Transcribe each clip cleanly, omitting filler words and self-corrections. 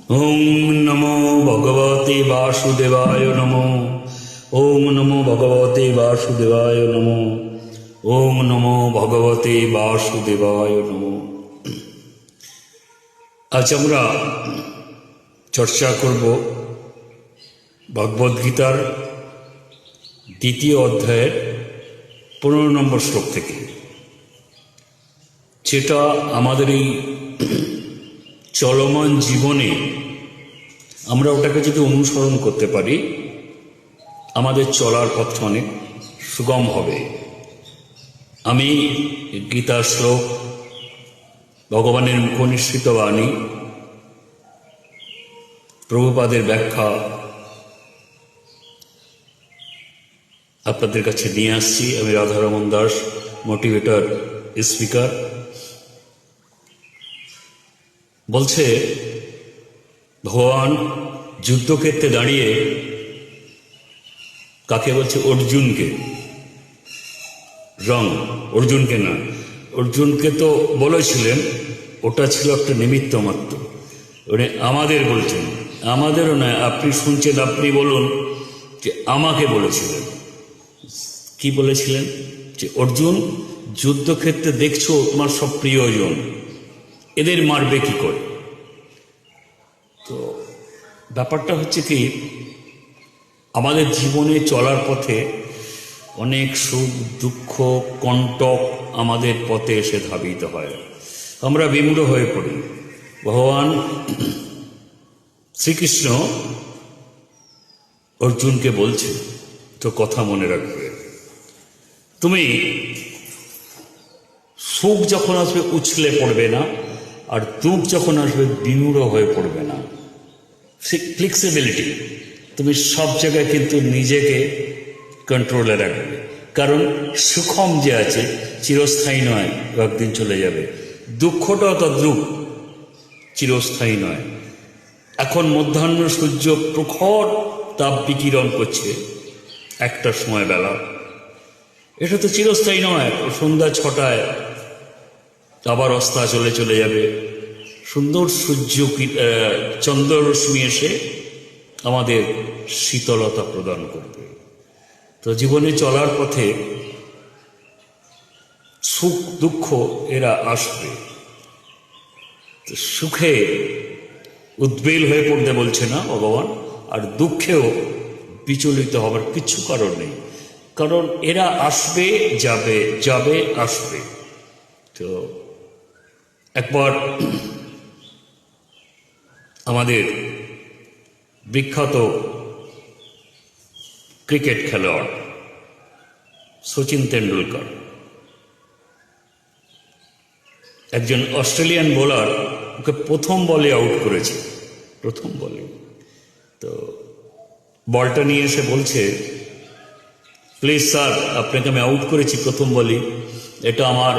ওম নমো ভগবতে বাসুদেবায় নমো। ওম নমো ভগবতে বাসুদেবায় নমো। ওম নমো ভগবতে বাসুদেবায় নমো। আজ আমরা চর্চা করব ভগবদ্গীতার দ্বিতীয় অধ্যায়ের 15 নম্বর শ্লোক থেকে, যেটা আমাদের এই চলমান জীবনে আমরা ওটাকে যদি অনুসরণ করতে পারি, আমাদের চলার পথ অনেক সুগম হবে। আমি গীতার শ্লোক, ভগবানের মুখনিসৃত বাণী, প্রভুপাদের ব্যাখ্যা আপনাদের কাছে নিয়ে আসছি। আমি রাধারমন দাস, মোটিভেটর স্পিকার। বলছে, ভগবান যুদ্ধক্ষেত্রে দাঁড়িয়ে কাকে বলছে? অর্জুনকে। অর্জুনকে না, অর্জুনকে তো বলেছিলেন, ওটা ছিল একটা নিমিত্ত মাত্র। মানে আমাদের বলছেন, আমাদেরও নয়, আপনি শুনছেন, আপনি বলুন যে আমাকে বলেছিলেন। কি বলেছিলেন? যে অর্জুন, যুদ্ধক্ষেত্রে দেখছো তোমার সব প্রিয়জন, এদের মারবে কি করে? তো ব্যাপারটা হচ্ছে কি, আমাদের জীবনে চলার পথে অনেক সুখ দুঃখ কণ্টক আমাদের পথে এসে ধাবিত হয়, আমরা বিমূঢ় হয়ে পড়ি। ভগবান শ্রীকৃষ্ণ অর্জুনকে বলছে, তো কথা মনে রাখবে, তুমি সুখ যখন আসবে উছলে পড়বে না, আর দুঃখ যখন আসবে বিমূঢ় হয়ে পড়বে না। ফ্লেক্সিবিলিটি, তুমি সব জায়গায় কিন্তু নিজেকে কন্ট্রোলে রাখবে। কারণ সুখম যে আছে চিরস্থায়ী নয়, একদিন চলে যাবে। দুঃখটাও তদ্রূপ চিরস্থায়ী নয়। এখন মধ্যাহ্ন সূর্য প্রখর তাপ বিকিরণ করছে, একটা সময় বেলা, এটা তো চিরস্থায়ী নয়। সন্ধ্যা 6টায় আবার অস্তাচলে চলে যাবে। সুন্দর সূর্য চন্দ্ররশ্মি এসে আমাদের শীতলতা প্রদান করবে। তো জীবনে চলার পথে সুখ দুঃখ এরা আসবে। তো সুখে উদ্বেল হয়ে পড়তে বলছে না ভগবান, আর দুঃখেও বিচলিত হবার কিছু কারণ নেই, কারণ এরা আসবে যাবে, যাবে আসবে। তো একবার আমাদের বিখ্যাত ক্রিকেট খেলোয়াড় সচিন তেন্ডুলকর, একজন অস্ট্রেলিয়ান বোলার ওকে প্রথম বলে আউট করেছে, প্রথম বলে। তো বলটা নিয়ে এসে বলছে, প্লিজ স্যার, আপনাকে আমি আউট করেছি প্রথম বলই, এটা আমার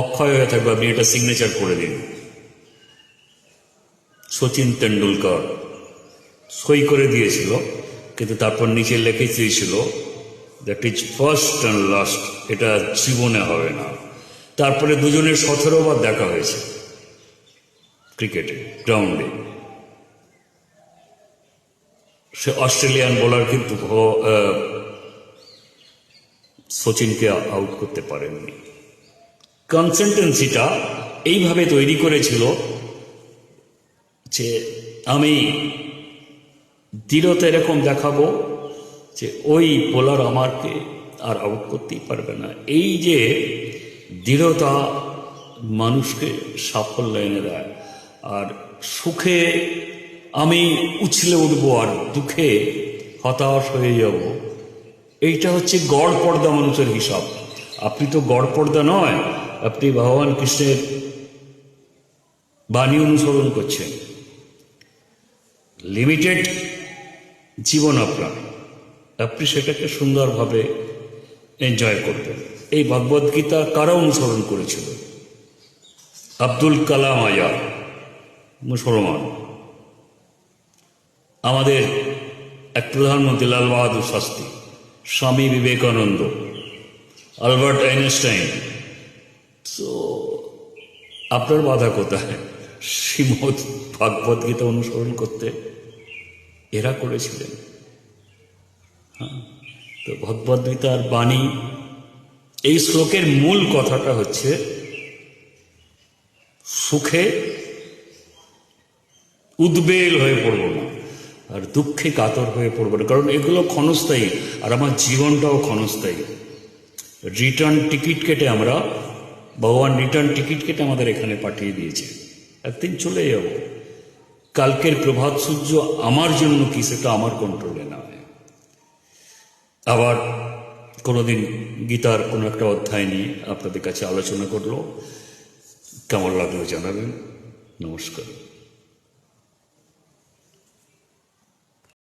অক্ষয় হয়ে থাকবে, আপনি এটা সিগনেচার করে দিন। সচিন তেন্ডুলকর সই করে দিয়েছিল, কিন্তু তারপর নিচে লিখে দিয়েছিল, that is first and last, এটা জীবনে হবে না। তারপরে দুজনের 17 বার দেখা হয়েছে ক্রিকেটে গ্রাউন্ডে। সে অস্ট্রেলিয়ান বোলার কিন্তু সচিনকে আউট করতে পারেননি। কনসিস্টেন্সিটা এইভাবে তৈরি করেছিল যে আমি দৃঢ়তা এরকম দেখাবো যে ওই বোলার আমাকে আর আউট করতেই পারবে না। এই যে দৃঢ়তা মানুষকে সাফল্য এনে দেয়। আর সুখে আমি উছলে উঠবো, আর দুঃখে হতাশ হয়ে যাব, এইটা হচ্ছে গড় পর্দা মানুষের হিসাব। আপনি তো গড় পর্দা নয়, আপনি ভগবান কৃষ্ণের বাণী অনুসরণ করছেন। লিমিটেড জীবন আপনার, আপনি সেটাকে সুন্দরভাবে এনজয় করবেন। এই ভগবদ্গীতা কারা অনুসরণ করেছিল? আব্দুল কালাম আজাদ, মুসলমান। আমাদের এক প্রধানমন্ত্রী লাল বাহাদুর শাস্ত্রী, স্বামী বিবেকানন্দ, আলবার্ট আইনস্টাইন। তো আপনার বাধা কোথায়? শ্রীমদ্ ভাগবত গীতা অনুসরণ করতে এরা করেছিলেন। হ্যাঁ, তো ভগবদ্গীতার বাণী, এই শ্লোকের মূল কথাটা হচ্ছে সুখে উদ্বেল হয়ে পড়ব না, আর দুঃখে কাতর হয়ে পড়ব না, কারণ এগুলো ক্ষণস্থায়ী, আর আমার জীবনটাও ক্ষণস্থায়ী। রিটার্ন টিকিট কেটে আমরা, ভগবান রিটার্ন টিকিট কেটে আমাদের এখানে পাঠিয়ে দিয়েছে, একদিন চলে যাব। কালকের প্রভাত সূর্য আমার জন্য কি, সেটা আমার কন্ট্রোলে না। আবার কোনোদিন গীতার কোনো একটা অধ্যায় নিয়ে আপনাদের কাছে আলোচনা করলো, কেমন লাগলো জানাবেন। নমস্কার।